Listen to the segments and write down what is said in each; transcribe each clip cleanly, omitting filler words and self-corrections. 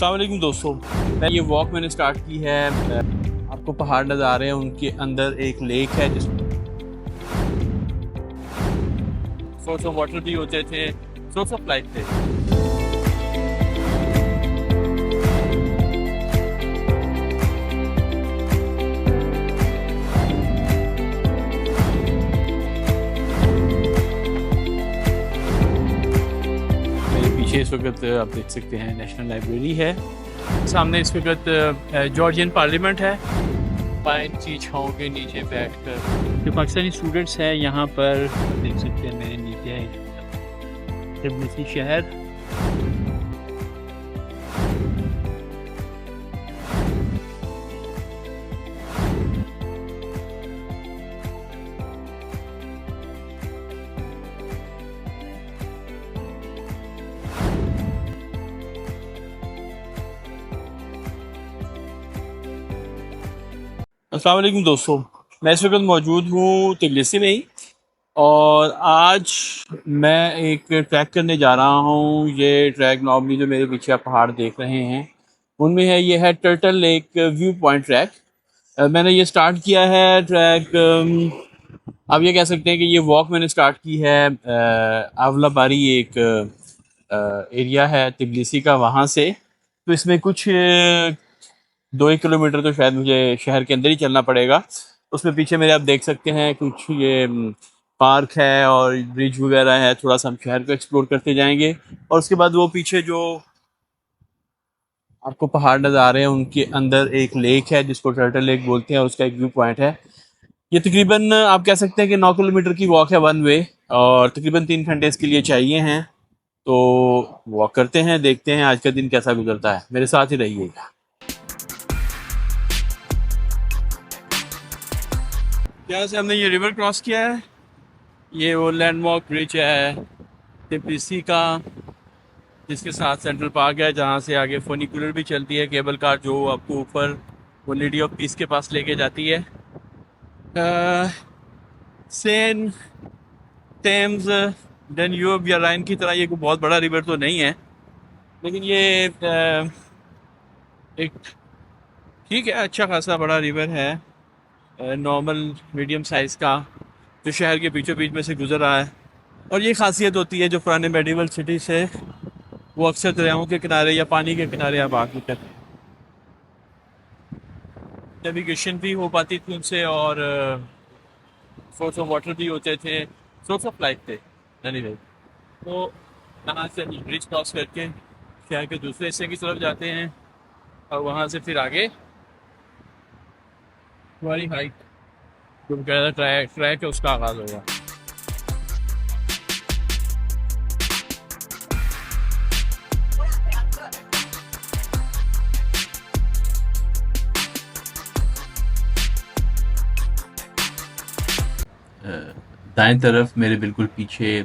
अस्सलाम वालेकुम दोस्तों, ये वॉक मैंने स्टार्ट की है। आपको पहाड़ नज़र आ रहे हैं, उनके अंदर एक लेक है जिसमें सोर्स ऑफ वाटर भी होते थे, सोर्स ऑफ लाइफ थे। मेरे पीछे इस वक्त आप देख सकते हैं नेशनल लाइब्रेरी है, सामने इस वक्त जॉर्जियन पार्लियामेंट है। पाइन की छाँव के नीचे बैठकर जो पाकिस्तानी स्टूडेंट्स हैं यहाँ पर देख सकते हैं, मेरे नीचे है तिब्लिसी शहर। अस्सलाम वालेकुम दोस्तों, मैं इस वक्त मौजूद हूँ तिब्लिसी में ही, और आज मैं एक ट्रैक करने जा रहा हूँ। ये ट्रैक नॉर्मली जो मेरे पीछे आप पहाड़ देख रहे हैं उनमें है, ये है turtle lake view point track. मैंने ये स्टार्ट किया है ट्रैक, आप ये कह सकते हैं कि ये वॉक मैंने स्टार्ट की है आवलाबारी एक एरिया है तिब्लिसी का, वहाँ से। तो इसमें कुछ 2 1 किलोमीटर तो शायद मुझे शहर के अंदर ही चलना पड़ेगा। उसमें पीछे मेरे आप देख सकते हैं कुछ ये पार्क है और ब्रिज वगैरह है। थोड़ा सा हम शहर को एक्सप्लोर करते जाएंगे, और उसके बाद वो पीछे जो आपको पहाड़ नज़र आ रहे हैं उनके अंदर एक लेक है जिसको टर्टल लेक बोलते हैं, और उसका एक व्यू पॉइंट है। ये तकरीबन आप कह सकते हैं कि 9 किलोमीटर की वॉक है वन वे, और तकरीबन 3 घंटे इसके लिए चाहिए हैं। तो वॉक करते हैं, देखते हैं आज का दिन कैसा गुजरता है। मेरे साथ ही रहिएगा। यहाँ से हमने ये रिवर क्रॉस किया है, ये वो लैंडमार्क ब्रिज है तिब्लिसी का, जिसके साथ सेंट्रल पार्क है, जहाँ से आगे फोनिकुलर भी चलती है केबल कार जो आपको ऊपर वो लेडी ऑफ पीस के पास लेके जाती है। सेन, टेम्स, डेन्यूब या राइन की तरह ये कोई बहुत बड़ा रिवर तो नहीं है, लेकिन ये एक ठीक है, अच्छा खासा बड़ा रिवर है, नॉर्मल मीडियम साइज़ का, जो शहर के बीचों बीच में से गुजर रहा है। और ये खासियत होती है जो पुराने मेडिवल सिटी से, वो अक्सर दरियाओं के किनारे या पानी के किनारे आप आके करते हैं। नेविगेशन भी हो पाती थी उनसे, और सोर्स ऑफ वाटर भी होते थे, सोर्स ऑफ लाइफ थे। एनीवे, तो यहाँ से ब्रिज क्रॉस करके शहर के दूसरे हिस्से की तरफ जाते हैं, और वहाँ से फिर आगे हमारी हाइक जो ट्रैक है उसका आगाज़ होगा। दाएं तरफ मेरे बिल्कुल पीछे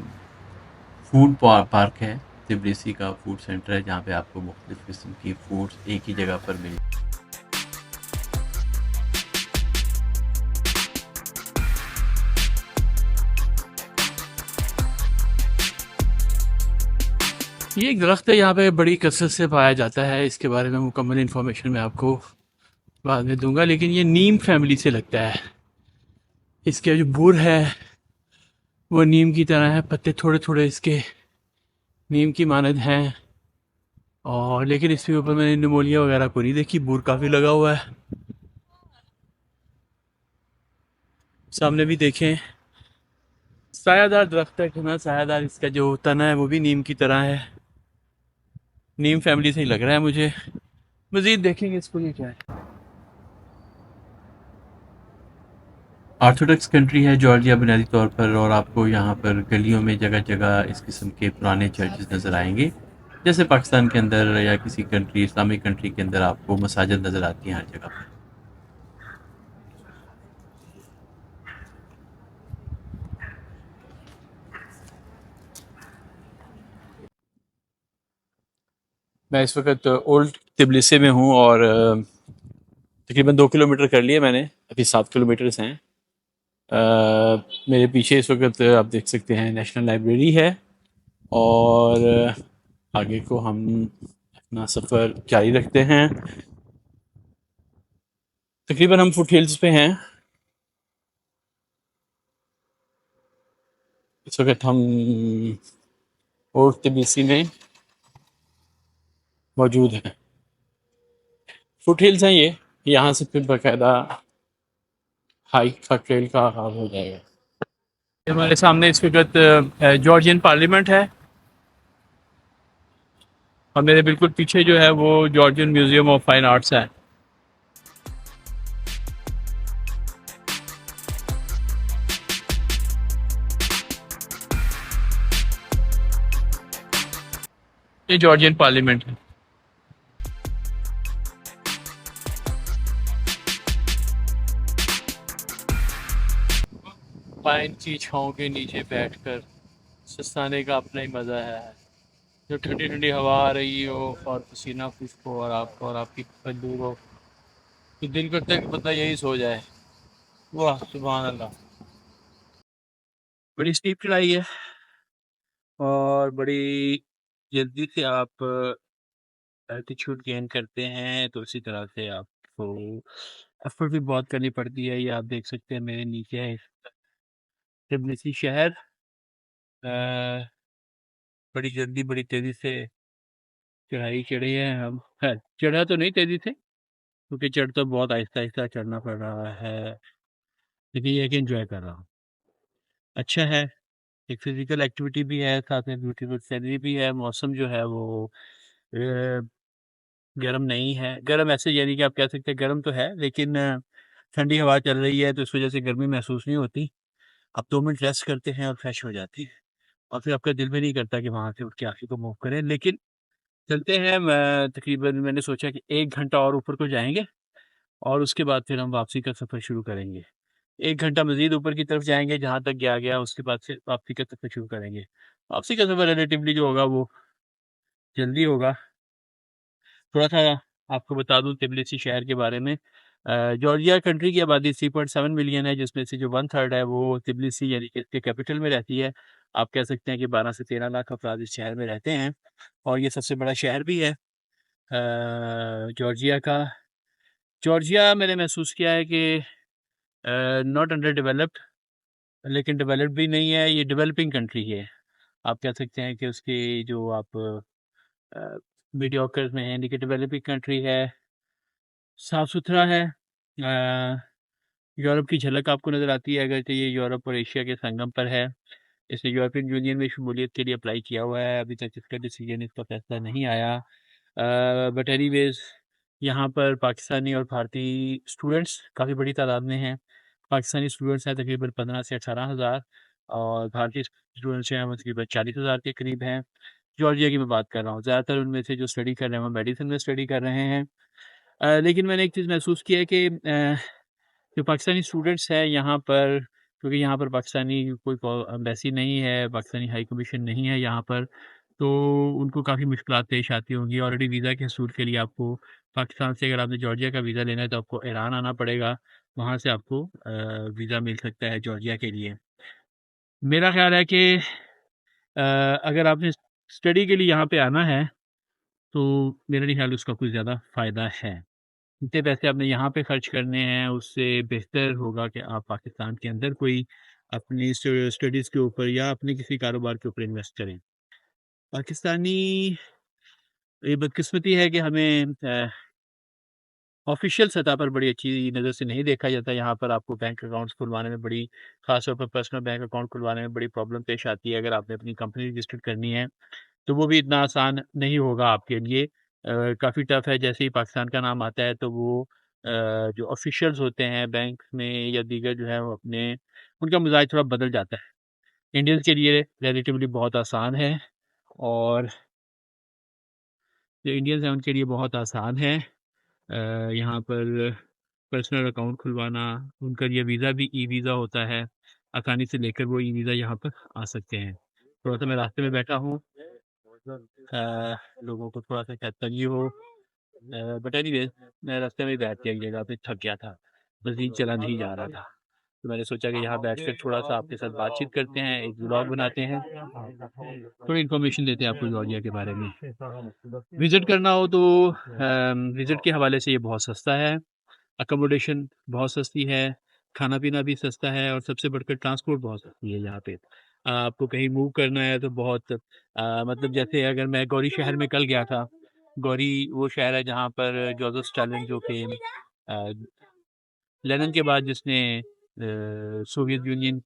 फूड पार्क है, तिब्लिसी का फूड सेंटर है, जहाँ पे आपको मुख्तलिफ किस्म की फूड्स एक ही जगह पर मिल। ये एक दरख्त है, यहाँ पे बड़ी कसरत से पाया जाता है। इसके बारे में मुकम्मल इन्फॉर्मेशन मैं आपको बाद में दूंगा, लेकिन ये नीम फैमिली से लगता है। इसके जो बुर है वो नीम की तरह है, पत्ते थोड़े थोड़े इसके नीम की मानद हैं, और लेकिन इसके ऊपर मैंने निमोनिया वगैरह को नहीं देखी। बुर काफ़ी लगा हुआ है। सामने भी देखें, सायादार दरख्त है, घना सायादार। इसका जो तना है वो भी नीम की तरह है, नीम फैमिली से ही लग रहा है मुझे। मज़ीद देखेंगे इसको, ये क्या है। ऑर्थोडॉक्स कंट्री है जॉर्जिया बुनियादी तौर पर, और आपको यहाँ पर गलियों में जगह जगह इस किस्म के पुराने चर्चेस नज़र आएंगे, जैसे पाकिस्तान के अंदर या किसी कंट्री, इस्लामिक कंट्री के अंदर आपको मसाजिद नज़र आती हैं हर जगह पर। मैं इस वक्त ओल्ड तिब्लिसी में हूँ, और तकरीबन 2 किलोमीटर कर लिए मैंने, अभी 7 किलोमीटर्स हैं। मेरे पीछे इस वक्त आप देख सकते हैं नेशनल लाइब्रेरी है, और आगे को हम अपना सफ़र जारी रखते हैं। तकरीबन हम फुट हिल्स पे हैं इस वक्त। हम ओल्ड तिबिसी में मौजूद हैं। फुट हिल्स हैं ये, यहाँ से फिर बाकायदा हाइक का ट्रेल का आगाज़ हो जाएगा। हमारे सामने इस वक्त जॉर्जियन पार्लियामेंट है और मेरे बिल्कुल पीछे जो है वो Georgian museum of fine arts है। ये जॉर्जियन पार्लियामेंट है। पाइन की छाँव के नीचे बैठकर सुस्ताने का अपना ही मज़ा है। जो ठंडी ठंडी हवा आ रही हो और पसीना खुश्क हो और आपको और आपकी दूर हो, तो दिल करता है कि बंदा यही सो जाए। वाह सुभान अल्लाह। बड़ी स्टीप चढ़ाई है और बड़ी जल्दी से आप एल्टीट्यूड गेन करते हैं, तो इसी तरह से आपको एफर्ट भी बहुत करनी पड़ती है। ये आप देख सकते हैं मेरे नीचे है तिबिलिसी शहर। अ, बड़ी जल्दी बड़ी तेज़ी से चढ़ाई चढ़ी है हम। चढ़ा तो नहीं तेज़ी से, क्योंकि चढ़ तो बहुत आहिस्ता-आहिस्ता चढ़ना पड़ रहा है, लेकिन ये है कि एन्जॉय कर रहा हूँ। अच्छा है, एक फ़िज़िकल एक्टिविटी भी है, साथ में ब्यूटीफुल सीनरी भी है। मौसम जो है वो अ, गर्म नहीं है। गर्म ऐसे यानी कि आप कह सकते हैं गर्म तो है, लेकिन ठंडी हवा चल रही है, तो इस वज़ह से गर्मी महसूस नहीं होती। आप 2 मिनट रेस्ट करते हैं और फ्रेश हो जाते हैं और फिर आपका दिल भी नहीं करता कि वहाँ से उठ के आगे को मूव करें। लेकिन चलते हैं, मैं तकरीबन मैंने सोचा कि 1 घंटा और ऊपर को जाएँगे और उसके बाद फिर हम वापसी का सफ़र शुरू करेंगे। 1 घंटा मज़ीद ऊपर की तरफ जाएँगे, जहाँ तक गया, उसके बाद फिर वापसी का सफ़र शुरू करेंगे। वापसी का सफ़र रिलेटिवली जो होगा वो जल्दी होगा। थोड़ा-सा आपको बता दूँ तिबिलिसी शहर के बारे में। जॉर्जिया कंट्री की आबादी 3.7 मिलियन है, जिसमें से जो 1/3 है वो तिबिलिसी यानी कि इसके कैपिटल में रहती है। आप कह सकते हैं कि 12 से 13 लाख अफ़राद इस शहर में रहते हैं और ये सबसे बड़ा शहर भी है जॉर्जिया का। जॉर्जिया मैंने महसूस किया है कि नॉट अंडर डेवलप्ड, लेकिन डेवलप्ड भी नहीं है, ये डेवलपिंग कंट्री है। आप कह सकते हैं कि उसकी जो आप मीडियोकर में है, यानी कि डेवलपिंग कंट्री है, साफ़-सुथरा है। यूरोप की झलक आपको नज़र आती है, अगर तो ये यूरोप और एशिया के संगम पर है। इसने यूरोपियन यूनियन में शमूलियत के लिए अप्लाई किया हुआ है, अभी तक इसका डिसीजन, इसका फैसला नहीं आया। बट एनीवेज़ यहाँ पर पाकिस्तानी और भारतीय स्टूडेंट्स काफ़ी बड़ी तादाद में हैं। पाकिस्तानी स्टूडेंट्स हैं तकरीबन 15 से 18,000 और भारतीय स्टूडेंट्स हैं वो तकरीबन 40,000 के करीब हैं। जॉर्जिया की मैं बात कर रहा हूँ, ज़्यादातर उनमें से जो स्टडी कर रहे हैं वो मेडिसिन में स्टडी कर रहे हैं। लेकिन मैंने एक चीज़ महसूस की है कि जो पाकिस्तानी स्टूडेंट्स हैं यहाँ पर, क्योंकि यहाँ पर पाकिस्तानी कोई एम्बेसी नहीं है, पाकिस्तानी हाई कमीशन नहीं है यहाँ पर, तो उनको काफ़ी मुश्किलात पेश आती होंगी। ऑलरेडी वीज़ा के हसूल के लिए आपको पाकिस्तान से, अगर आपने जॉर्जिया का वीज़ा लेना है तो आपको ईरान आना पड़ेगा, वहाँ से आपको वीज़ा मिल सकता है जॉर्जिया के लिए। मेरा ख़्याल है कि अगर आपने स्टडी के लिए यहाँ पे आना है, तो मेरा नहीं ख़्याल उसका कुछ ज़्यादा फ़ायदा है। जितने पैसे आपने यहाँ पे खर्च करने हैं, उससे बेहतर होगा कि आप पाकिस्तान के अंदर कोई अपनी स्टडीज़ के ऊपर या अपने किसी कारोबार के ऊपर इन्वेस्ट करें। पाकिस्तानी, ये बदकिस्मती है कि हमें ऑफ़िशियल सतह पर बड़ी अच्छी नज़र से नहीं देखा जाता। यहाँ पर आपको बैंक अकाउंट्स खुलवाने में बड़ी, ख़ास तौर पर पर्सनल बैंक अकाउंट खुलवाने में बड़ी प्रॉब्लम पेश आती है। अगर आपने अपनी कंपनी रजिस्टर्ड करनी है, तो वो भी इतना आसान नहीं होगा आपके लिए। काफ़ी टफ़ है। जैसे ही पाकिस्तान का नाम आता है, तो वो जो ऑफ़िशियल्स होते हैं बैंक में या दीगर जो है, वो अपने, उनका मिज़ाज थोड़ा बदल जाता है। इंडियंस के लिए रिलेटिवली बहुत आसान है और जो इंडियंस हैं उनके लिए बहुत आसान है यहाँ पर पर्सनल अकाउंट खुलवाना। उनका ये वीज़ा भी ई-वीज़ा होता है, आसानी से लेकर वो ई-वीज़ा यहाँ पर आ सकते हैं। थोड़ा-सा मैं रास्ते में बैठा हूँ, लोगों को थोड़ा-सा शायद तंगी हो, बट एनीवेज़ मैं रास्ते में ही बैठ गया एक जगह पे, थक गया था, मज़ीद चला नहीं जा रहा था। तो मैंने सोचा कि यहाँ बैठकर थोड़ा सा आपके साथ बातचीत करते हैं, एक व्लॉग बनाते हैं, थोड़ी इन्फॉर्मेशन देते हैं आपको जॉर्जिया के बारे में। विज़िट करना हो तो विज़िट के हवाले से ये बहुत सस्ता है, अकोमोडेशन बहुत सस्ती है, खाना-पीना भी सस्ता है और सबसे बढ़कर ट्रांसपोर्ट बहुत सस्ती है यहाँ पे। आपको कहीं मूव करना है तो बहुत मतलब जैसे अगर मैं गौरी शहर में कल गया था, गौरी वो शहर है जहाँ पर जोसेफ स्टालिन जो कि लेनिन के बाद जिसने सोवियत यूनियन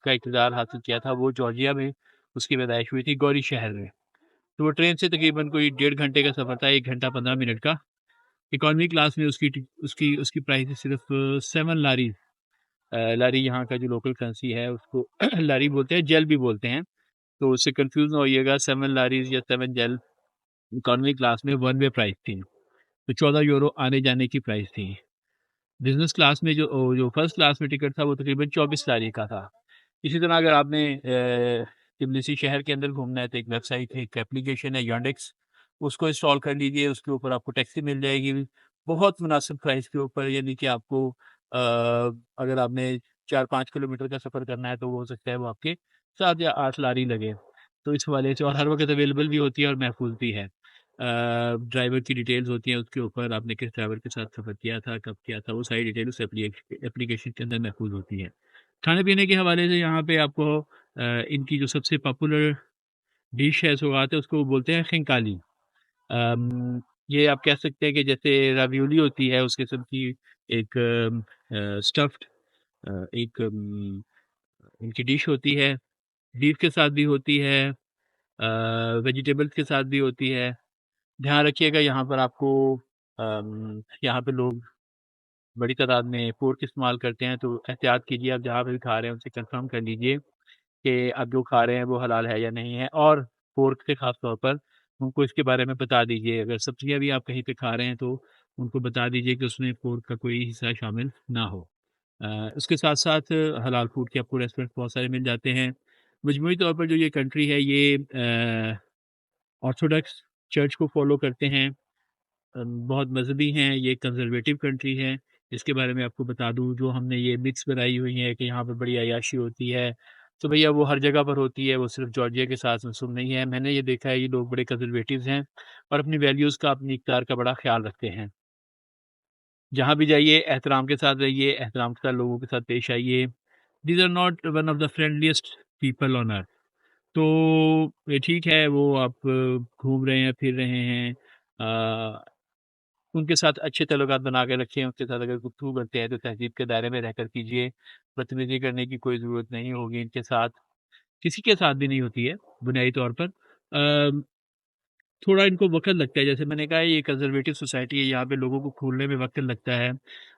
का इक़्तिदार हासिल किया था, वो जॉर्जिया में उसकी पैदाइश हुई थी, गौरी शहर में। तो वो ट्रेन से तकरीबन कोई 1.5 घंटे का सफ़र था, 1 घंटा 15 मिनट का। इकॉनमी क्लास में उसकी प्राइस है सिर्फ 7 लारी। लारी यहाँ का जो लोकल करेंसी है उसको लारी बोलते हैं, जेल भी बोलते हैं, तो उससे कंफ्यूज ना होइएगा। 7 लारीज या 7 जेल इकॉनमी क्लास में वन वे प्राइस थी, तो 14 यूरो आने जाने की प्राइस थी। बिजनेस क्लास में जो फर्स्ट क्लास में टिकट था वो तकरीबन 24 लारी का था। इसी तरह अगर आपने तिबिलिसी शहर के अंदर घूमना है तो एक वेबसाइट है, एक एप्लीकेशन है यांडेक्स, उसको इंस्टॉल कर लीजिए। उसके ऊपर आपको टैक्सी मिल जाएगी बहुत मुनासिब प्राइस के ऊपर, यानी कि आपको अगर आपने 4-5 किलोमीटर का सफ़र करना है तो वो हो सकता है वो आपके 7 या 8 लारी लगे। तो इस हवाले से, और हर वक्त अवेलेबल भी होती है और महफूज भी है। ड्राइवर की डिटेल्स होती हैं उसके ऊपर, आपने किस ड्राइवर के साथ सफ़र किया था, कब किया था, वो सारी डिटेल उस एप्लीकेशन के अंदर महफूज होती है। खाने पीने के हवाले से यहाँ पे आपको इनकी जो सबसे पॉपुलर डिश है सौगात है, उसको बोलते हैं खिंकाली। ये आप कह सकते हैं कि जैसे रावियोली होती है उस किस्म की एक स्टफ्ड एक इनकी डिश होती है, बीफ के साथ भी होती है, वेजिटेबल्स के साथ भी होती है। ध्यान रखिएगा यहाँ पर आपको यहाँ पे लोग बड़ी तादाद में पोर्क इस्तेमाल करते हैं, तो एहतियात कीजिए। आप जहाँ पे भी खा रहे हैं उनसे कंफर्म कर लीजिए कि आप जो खा रहे हैं वो हलाल है या नहीं है, और पोर्क से ख़ास तौर पर उनको इसके बारे में बता दीजिए। अगर सब्ज़ियाँ भी आप कहीं पे खा रहे हैं तो उनको बता दीजिए कि उसमें पोर्क का कोई हिस्सा शामिल ना हो। उसके साथ-साथ हलाल फूड के आपको रेस्टोरेंट बहुत सारे मिल जाते हैं। मजमूई तौर पर जो ये कंट्री है ये ऑर्थोडॉक्स चर्च को फ़ॉलो करते हैं। बहुत मज़हबी हैं, ये कंज़र्वेटिव कंट्री है। इसके बारे में आपको बता दूँ, जो हमने ये मिथ्स बनाई हुई हैं कि यहाँ पे बड़ी अय्याशी होती है, तो भैया वो हर जगह पर होती है, वो सिर्फ़ जॉर्जिया के साथ मसूम नहीं है। मैंने ये देखा है, ये लोग बड़े कंज़र्वेटिव्स हैं और अपनी वैल्यूज़ का, अपनी इक़्तिदार का बड़ा ख़्याल रखते हैं। जहाँ भी जाइए एहतराम के साथ रहिए, एहतराम के साथ लोगों के साथ पेश आइए। These are not one of the friendliest people on earth. तो ये ठीक है, वो आप घूम रहे हैं, फिर रहे हैं, उनके साथ अच्छे ताल्लुकात बना के रखें। उनके साथ अगर गुफ्तगू करते हैं तो तहज़ीब के दायरे में रहकर कीजिए। बदतमीज़ी करने की कोई ज़रूरत नहीं होगी इनके साथ, किसी के साथ भी नहीं होती है बुनियादी तौर पर। थोड़ा इनको वक़्त लगता है, जैसे मैंने कहा ये कंज़र्वेटिव सोसाइटी है, यहाँ पे लोगों को घुलने में वक़्त लगता है।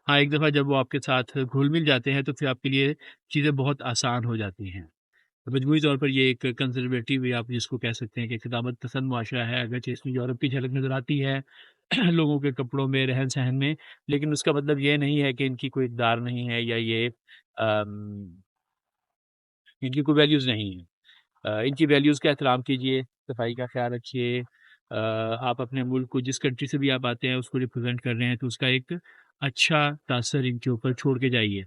हाँ, एक दफ़ा जब वो आपके साथ घुल-मिल जाते हैं तो फिर आपके लिए चीज़ें बहुत आसान हो जाती हैं। तो मजमूई तौर पर ये एक कंज़र्वेटिव, या आप जिसको कह सकते हैं कि ख़िदामत पसंद मुआशरा है, अगरचे इसमें यूरोप की झलक नज़र आती है लोगों के कपड़ों में, रहन-सहन में, लेकिन उसका मतलब ये नहीं है कि इनकी कोई इक़्तिदार नहीं है या ये इनकी कोई वैल्यूज़ नहीं है। इनकी वैल्यूज़ का एहतराम कीजिए, सफाई का ख़्याल रखिए। आप अपने मुल्क को, जिस कंट्री से भी आप आते हैं उसको रिप्रेज़ेंट कर रहे हैं, तो उसका एक अच्छा तासर इनके ऊपर छोड़ के जाइए।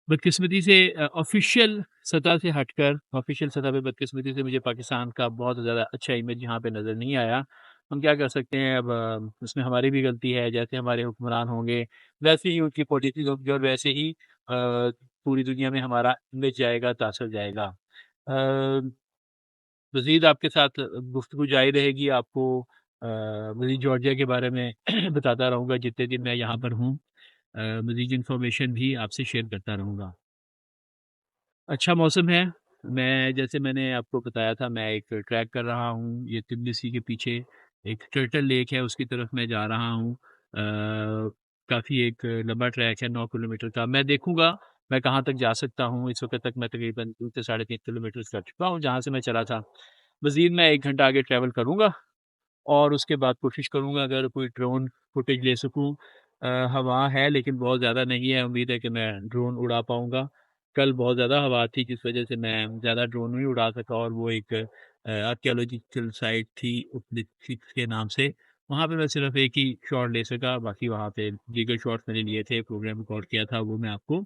बदकिस्मती से ऑफ़िशियल सतह से हटकर, ऑफ़िशियल सतह पे बदकिस्मती से मुझे पाकिस्तान का बहुत ज़्यादा अच्छा इमेज यहाँ पे नज़र नहीं आया। हम क्या कर सकते हैं अब, उसमें हमारी भी गलती है। जैसे हमारे हुक्मरान होंगे, वैसे ही उनकी पॉलिसीज़ होंगी और वैसे ही पूरी दुनिया में हमारा इमेज जाएगा, तासर जाएगा। मज़ीद आपके साथ गुफ्तगू जारी रहेगी। आपको मज़ीद जॉर्जिया के बारे में बताता रहूँगा जितने दिन मैं यहाँ पर हूँ। मज़ीद इन्फॉर्मेशन भी आपसे शेयर करता रहूँगा। अच्छा मौसम है। मैं, जैसे मैंने आपको बताया था, मैं एक ट्रैक कर रहा हूँ। ये तिबलिसी के पीछे एक टर्टल लेक है, उसकी तरफ मैं जा रहा हूँ। काफ़ी एक लंबा ट्रैक है, 9 किलोमीटर का। मैं देखूँगा मैं कहाँ तक जा सकता हूँ। इस वक़्त तक मैं तकरीबन 3 से साढ़े 3 किलोमीटर कर चुका हूँ, जहाँ से मैं चला था। मज़ीद मैं 1 घंटा आगे ट्रैवल करूँगा और उसके बाद कोशिश करूँगा अगर कोई ड्रोन फुटेज ले सकूँ। हवा है लेकिन बहुत ज़्यादा नहीं है, उम्मीद है कि मैं ड्रोन उड़ा पाऊँगा। कल बहुत ज़्यादा हवा थी जिस वजह से मैं ज़्यादा ड्रोन नहीं उड़ा सका, और वो एक आर्कियोलॉजिकल साइट थी उपलिक के नाम से, वहाँ पे मैं सिर्फ़ एक ही शॉट ले सका। बाकी वहाँ पे दीगर शॉट्स मैंने लिए थे, प्रोग्राम रिकॉर्ड किया था, वो मैं आपको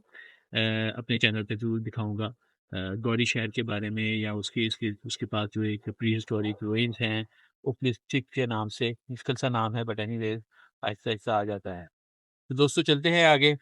अपने चैनल पे ज़रूर दिखाऊँगा। गौरी शहर के बारे में या उसके पास जो एक प्री हिस्टोरिक रूइन्स हैं, ओप्लिस्टिक के नाम से, मुश्किल सा नाम है बट एनीवेज़ आहिस्ता-आहिस्ता आ जाता है। तो दोस्तों चलते हैं आगे।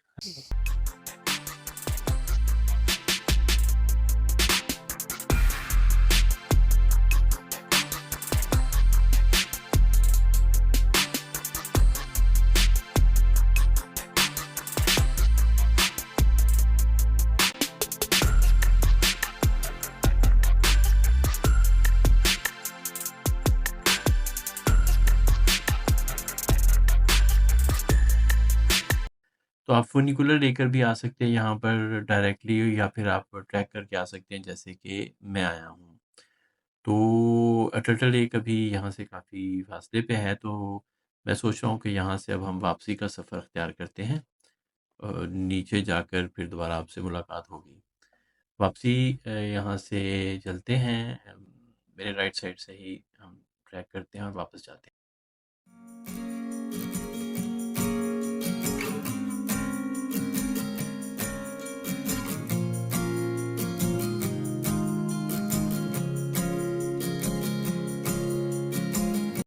तो आप फुनिकुलर लेकर भी आ सकते हैं यहाँ पर डायरेक्टली, या फिर आप ट्रैक करके आ सकते हैं जैसे कि मैं आया हूँ। तो अटल लेक अभी यहाँ से काफ़ी फासले पे है, तो मैं सोच रहा हूँ कि यहाँ से अब हम वापसी का सफ़र अख्तियार करते हैं। नीचे जाकर फिर दोबारा आपसे मुलाकात होगी। वापसी यहाँ से चलते हैं, मेरे राइट साइड से ही हम ट्रैक करते हैं और वापस जाते हैं।